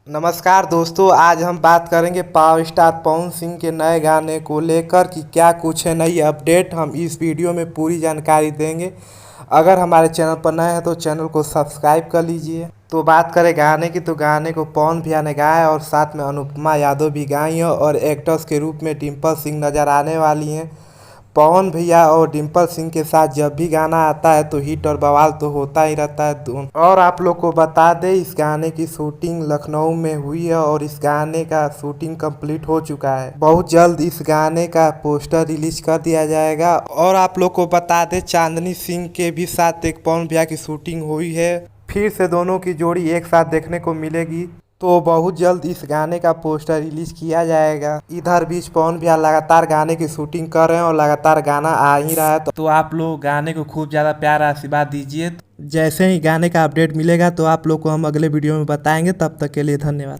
नमस्कार दोस्तों, आज हम बात करेंगे पावर स्टार पवन सिंह के नए गाने को लेकर कि क्या कुछ है नई अपडेट। हम इस वीडियो में पूरी जानकारी देंगे। अगर हमारे चैनल पर नए हैं तो चैनल को सब्सक्राइब कर लीजिए। तो बात करें गाने की, तो गाने को पवन भैया ने गाया है और साथ में अनुपमा यादव भी गाई है और एक्टर्स के रूप में डिम्पल सिंह नज़र आने वाली हैं। पवन भैया और डिम्पल सिंह के साथ जब भी गाना आता है तो हिट और बवाल तो होता ही रहता है। और आप लोग को बता दें, इस गाने की शूटिंग लखनऊ में हुई है और इस गाने का शूटिंग कंप्लीट हो चुका है। बहुत जल्द इस गाने का पोस्टर रिलीज कर दिया जाएगा। और आप लोग को बता दें, चांदनी सिंह के भी साथ एक पवन भैया की शूटिंग हुई है। फिर से दोनों की जोड़ी एक साथ देखने को मिलेगी। तो बहुत जल्द इस गाने का पोस्टर रिलीज किया जाएगा। इधर बीच पवन भैया लगातार गाने की शूटिंग कर रहे हैं और लगातार गाना आ ही रहा है। तो आप लोग गाने को खूब ज़्यादा प्यार आशीर्वाद दीजिए। जैसे ही गाने का अपडेट मिलेगा तो आप लोग को हम अगले वीडियो में बताएंगे। तब तक के लिए धन्यवाद।